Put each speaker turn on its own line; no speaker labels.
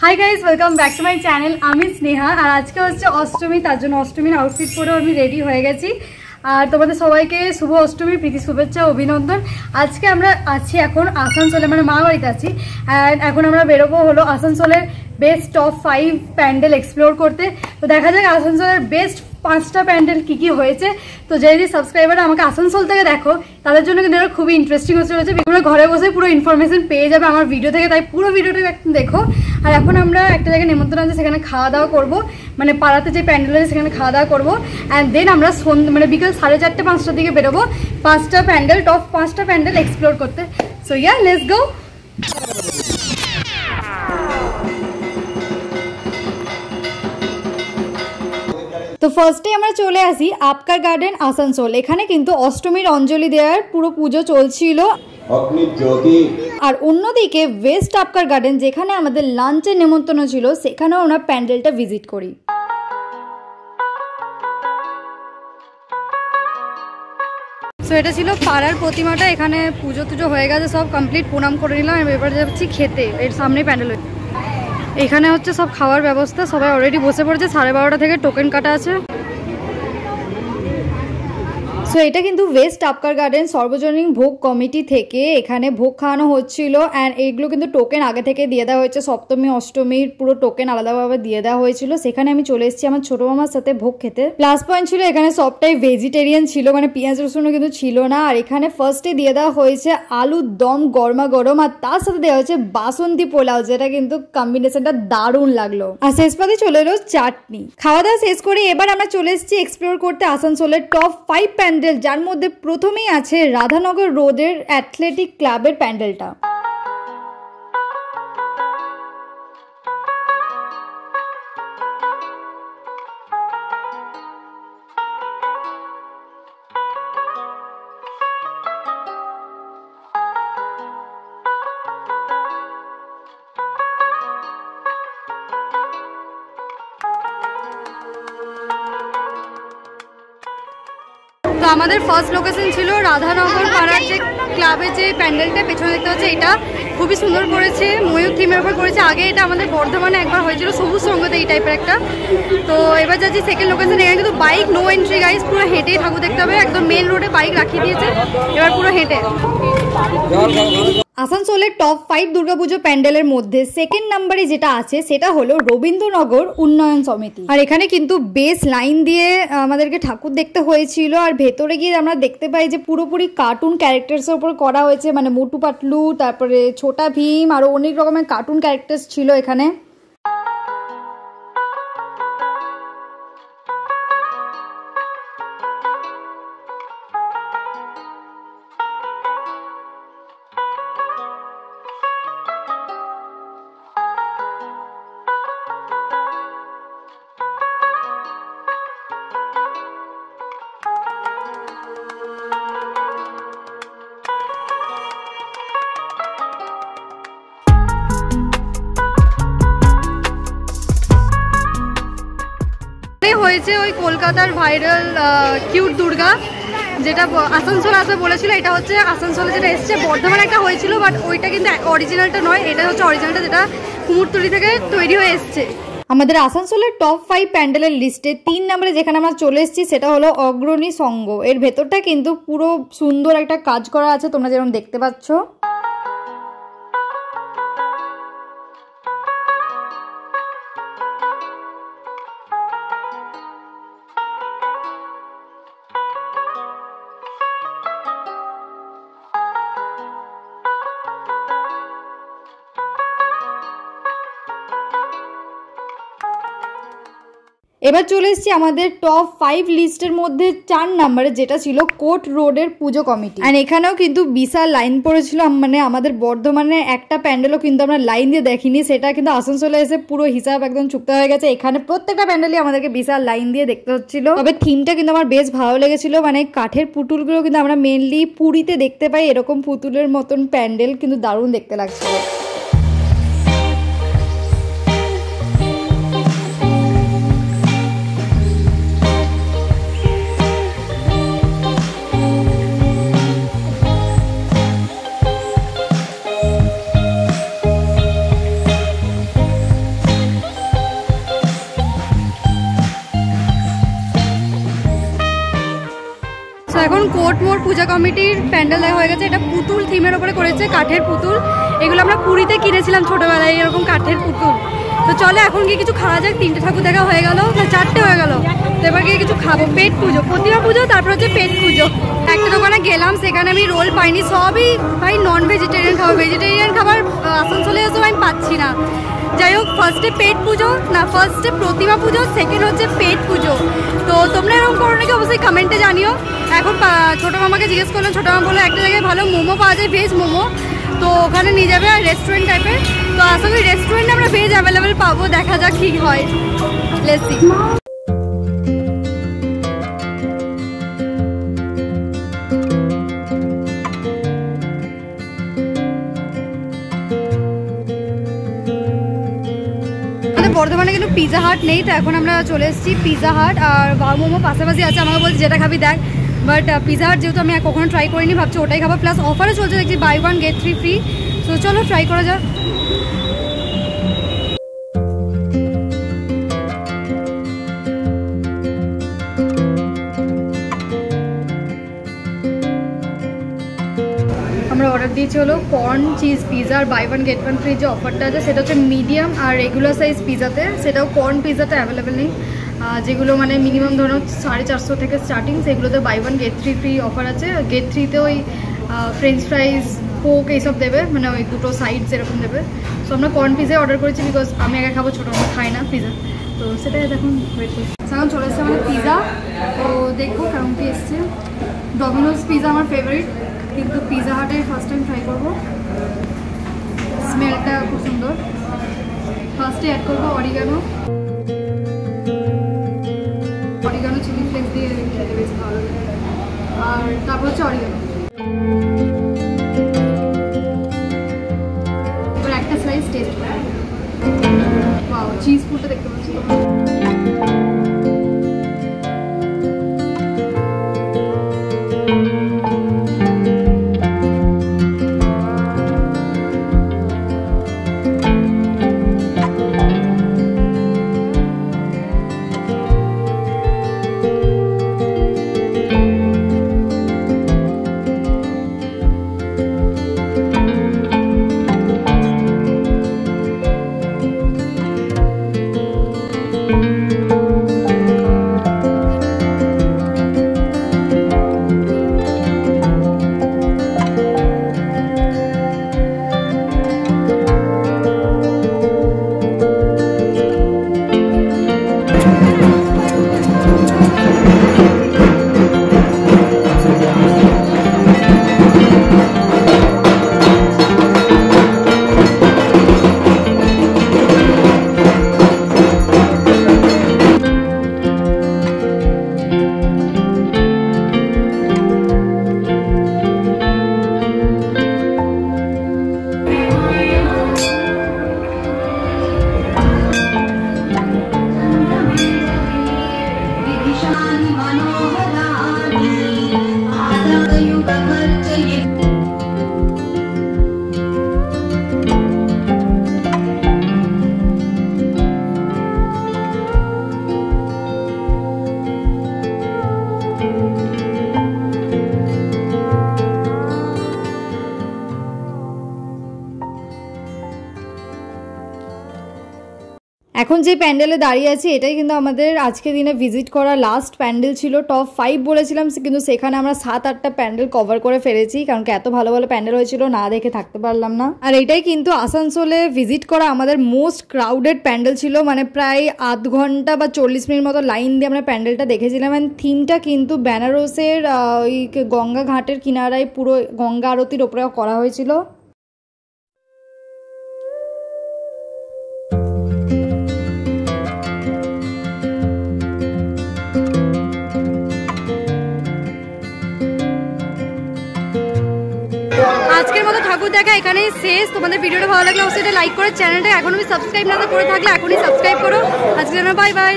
High guys welcome back to my channel आमी स्नेहा और आज के होच्छे अष्टमी तार जोन्नो अष्टमीर आउटफिट परे आमी रेडी हये गेছি আর তোমাদের সবাইকে শুভ অষ্টমী প্রীতি শুভেচ্ছা অভিনন্দন। আজকে আমরা আছি এখন আসানসোলে, মানে মা বাড়িতে আছি। অ্যান্ড এখন আমরা বেরোবো হলো আসানসোলের বেস্ট টপ 5 প্যান্ডেল এক্সপ্লোর করতে। তো দেখা যাক আসানসোলের বেস্ট 5টা প্যান্ডেল কি হয়েছে। তো যদি সাবস্ক্রাইবাররা আমাকে আসানসোল থেকে দেখো তাদের জন্য কিন্তু এটা খুবই ইন্টারেস্টিং হচ্ছে রয়েছে। তোমরা ঘরে বসে পুরো ইনফরমেশন পেয়ে যাবে আমার ভিডিও থেকে, তাই পুরো ভিডিওটা একটু দেখো। আর এখন আমরা একটা জায়গায় নেমন্তন্ন আছে, সেখানে খাওয়া দাওয়া করবো, মানে পাড়াতে যে প্যান্ডেল আছে সেখানে খাওয়া দাওয়া করবো। অ্যান্ড দেন আমরা মানে বিকেল 4:30-5টার দিকে বেরোবো 5টা প্যান্ডেল, টপ 5টা প্যান্ডেল এক্সপ্লোর করতে। So yeah, let's go. তো ফার্স্টে আমরা চলে আসি আপকার গার্ডেন আসানসোল। এখানে কিন্তু অষ্টমীর অঞ্জলি দেওয়ার পুরো পুজো চলছিল। আর অন্যদিকে ওয়েস্ট আপকার গার্ডেন, যেখানে আমাদের লাঞ্চের নেমন্তন্ন ছিল, সেখানেও আমরা প্যান্ডেলটা ভিজিট করি। তো এটা ছিল পাড়ার প্রতিমাটা। এখানে পুজো টুজো হয়ে গেছে, সব কমপ্লিট, প্রণাম করে নিলাম। এবার যাচ্ছি খেতে, এর সামনেই প্যান্ডেল। এখানে হচ্ছে সব খাওয়ার ব্যবস্থা, সবাই অলরেডি বসে পড়েছে। 12:30 থেকে টোকেন কাটা আছে। সো এটা কিন্তু ওয়েস্ট আপকার গার্ডেন সর্বজনীন ভোগ কমিটি থেকে এখানে ভোগ খাওয়ানো হচ্ছিল। অ্যান্ড এইগুলো কিন্তু টোকেন আগে থেকে দিয়ে দেওয়া হয়েছে। সপ্তমী অষ্টমীর পুরো টোকেন আলাদাভাবে দিয়ে দেওয়া হয়েছিল। সেখানে আমি চলে এসেছি আমার ছোট মামার সাথে ভোগ খেতে। প্লাস পয়েন্ট ছিল এখানে সবটাই ভেজিটেরিয়ান ছিল, মানে পেঁয়াজ রসুনও কিন্তু ছিল না। আর এখানে ফার্স্টে দিয়ে দেওয়া হয়েছে আলুর দম গরমা গরম, আর তার সাথে দেওয়া হয়েছে বাসন্তী পোলাও, যেটা কিন্তু কম্বিনেশনটা দারুণ লাগলো। আর শেষ পাতে চলে এলো চাটনি। খাওয়া দাওয়া শেষ করে এবার আমরা চলে এসেছি এক্সপ্লোর করতে আসানসোলের টপ 5 প্যান্ডেল, যার মধ্যে প্রথমেই আছে রাধানগর রোডের অ্যাথলেটিক ক্লাবের প্যান্ডেলটা। তো আমাদের ফার্স্ট লোকেশন ছিল রাধানগর পাড়ার যে ক্লাবের যে প্যান্ডেলটা পেছনে দেখতে হচ্ছে, এটা খুবই সুন্দর করেছে, ময়ূর থিমের উপর করেছে। আগে এটা আমাদের বর্ধমানে একবার হয়েছিল সবুজ সঙ্গতে এই টাইপের একটা। তো এবার যাচ্ছি সেকেন্ড লোকেশন। এখানে কিন্তু বাইক নো এন্ট্রি গাইস, পুরো হেঁটেই ঠাকুর দেখতে হবে। একদম মেন রোডে বাইক রাখিয়ে দিয়েছে, এবার পুরো হেঁটে। আসানসোলের টপ 5 দুর্গাপুজো প্যান্ডেলের মধ্যে সেকেন্ড নাম্বারে যেটা আছে সেটা হলো রবীন্দ্রনগর উন্নয়ন সমিতি। আর এখানে কিন্তু বেস লাইন দিয়ে আমাদেরকে ঠাকুর দেখতে হয়েছিল। আর ভেতরে গিয়ে আমরা দেখতে পাই যে পুরোপুরি কার্টুন ক্যারেক্টার্সের উপর করা হয়েছে, মানে মোটু পাতলু, তারপরে ছোটা ভীম, আরো অনেক রকমের কার্টুন ক্যারেক্টার্স ছিল এখানে। হয়েছে ওই কলকাতার ভাইরাল কিউট দুর্গা, যেটা আসানসোল আসবে বলেছিল। এটা হচ্ছে আসানসোলে যেটা এসছে, বর্ধমানে একটা হয়েছিল, বাট ওইটা কিন্তু অরিজিনালটা নয়, এটা হচ্ছে অরিজিনালটা, যেটা কুমোরটুলি থেকে তৈরি হয়ে এসছে। আমাদের আসানসোলের টপ 5 প্যান্ডেলের লিস্টে 3 নম্বরে যেখানে আমরা চলে এসেছি সেটা হলো অগ্রণী সংঘ। এর ভেতরটা কিন্তু পুরো সুন্দর একটা কাজ করা আছে, তোমরা যেরকম দেখতে পাচ্ছ। এবার চলে এসেছি আমাদের টপ 5 লিস্টের মধ্যে 4 নম্বরে, যেটা ছিল কোর্ট রোডের পুজো কমিটি। আর এখানেও কিন্তু বিশাল লাইন পড়েছিল, মানে আমাদের বর্ধমানে একটা প্যান্ডেলও কিন্তু আমরা লাইন দিয়ে দেখিনি, সেটা কিন্তু আসানসোলে এসে পুরো হিসাব একদম চুক্তা হয়ে গেছে। এখানে প্রত্যেকটা প্যান্ডেলই আমাদেরকে বিশাল লাইন দিয়ে দেখতে হচ্ছিল। তবে থিমটা কিন্তু আমার বেশ ভালো লেগেছিল, মানে কাঠের পুতুলগুলো কিন্তু আমরা মেনলি পুরীতে দেখতে পাই, এরকম পুতুলের মতন প্যান্ডেল কিন্তু দারুণ দেখতে লাগছিল। এখন কোর্ট মোড় পূজা কমিটির প্যান্ডেল দেখা হয়ে গেছে। এটা পুতুল থিমের ওপরে করেছে, কাঠের পুতুল। এগুলো আমরা পুরীতে কিনেছিলাম ছোটোবেলায়, এরকম কাঠের পুতুল। তো চলো এখন গিয়ে কিছু খাওয়া যাক। 3টে ঠাকুর দেখা হয়ে গেল, না 4টে হয়ে গেল। তো এবার গিয়ে কিছু খাবো। পেট পুজো, প্রতিমা পুজো, তারপর হচ্ছে পেট পুজো। একটা দোকানে গেলাম, সেখানে আমি রোল পাইনি, সবই ভাই নন ভেজিটেরিয়ান খাবার। ভেজিটেরিয়ান খাবার আসানসোলে এসেও আমি পাচ্ছি না। যাই হোক, ফার্স্টে পেট পুজো, না ফার্স্টে প্রতিমা পুজো, সেকেন্ড হচ্ছে পেট পুজো। তো তোমরা এরকম করো নাকি অবশ্যই কমেন্টে জানিও। এখন ছোটো মামাকে জিজ্ঞেস করলাম, ছোটো মামা বললো একটা জায়গায় ভালো মোমো পাওয়া যায়, ভেজ মোমো, তো ওখানে নিয়ে যাবে, আর রেস্টুরেন্ট টাইপের। তো আশা করি রেস্টুরেন্টে আমরা ভেজ অ্যাভেলেবেল পাবো, দেখা যাক কী হয়। Let's see. বর্ধমানে কিন্তু পিজা হাট নেই, তো এখন আমরা চলে এসেছি পিজা হাট। আর ভাও মোমো পাশাপাশি আছে, আমাকে বলছে যেটা খাবি দেখ। বাট পিজা হাট যেহেতু আমি কখনো ট্রাই করিনি, ভাবছি ওটাই খাবো। প্লাস অফারে চলছে দেখছি বাই 1 get 3 ফ্রি। তো চলো ট্রাই করা যাক। আমরা অর্ডার দিয়েছি হলো কর্ন চিজ পিজা, আর বাই 1 get 1 ফ্রি যে অফারটা আছে সেটা হচ্ছে মিডিয়াম আর রেগুলার সাইজ পিজাতে। সেটাও কর্ন পিজাতে অ্যাভেলেবেল নেই, যেগুলো মানে মিনিমাম ধরো 450 থেকে স্টার্টিং, সেগুলোতে বাই 1 get 3 ফ্রি অফার আছে। get 3তে ওই ফ্রেঞ্চ ফ্রাইজ, কোক এইসব দেবে, মানে ওই দুটো সাইডস এরকম দেবে। সো আমরা কর্ন পিজাই অর্ডার করেছি, বিকজ আমি আগে খাবো, ছোটো আমরা খাই না পিজা। তো সেটাই দেখুন ওয়েট করছি। এখন চলে এসছে আমাদের পিজা, তো দেখবো কেমন কি এসছে। ডমিনোজ পিজা আমার ফেভারিট, কিন্তু পিজা হাটে ফার্স্ট টাইম ট্রাই করবো। স্মেলটা খুব সুন্দর। ফার্স্টে অ্যাড করবো অরিগানো চিলি ফ্লেক্স দিয়ে খেতে বেশি ভালো লাগে। আর তারপর হচ্ছে অরিগানো। এবার একটা স্লাইস টেস্ট করে, ওয়াও, চিজ ফুলটা দেখতে পাচ্ছি। এখন যে প্যান্ডেলে দাঁড়িয়ে আছি এটাই কিন্তু আমাদের আজকে দিনে ভিজিট করা লাস্ট প্যান্ডেল ছিল। টপ 5 বলেছিলাম, কিন্তু সেখানে আমরা 7-8টা প্যান্ডেল কভার করে ফেলেছি, কারণ এত ভালো ভালো প্যান্ডেল হয়েছিল, না দেখে থাকতে পারলাম না। আর এটাই কিন্তু আসানসোলে ভিজিট করা আমাদের মোস্ট ক্রাউডেড প্যান্ডেল ছিল, মানে প্রায় আধ ঘন্টা বা 40 মিনিট মতো লাইন দিয়ে আমরা প্যান্ডেলটা দেখেছিলাম। অ্যান্ড থিমটা কিন্তু বেনারসের ওই গঙ্গা ঘাটের কিনারায় পুরো গঙ্গা আরতির ওপরে করা হয়েছিল। আজকের মতো ঠাকুর দেখা এখানেই শেষ। তোমাদের ভিডিওটা ভালো লাগলে অবশ্যই লাইক করে চ্যানেলটা এখনো সাবস্ক্রাইব না করে থাকলে এখনই সাবস্ক্রাইব করো। আজকের জন্য বাই বাই।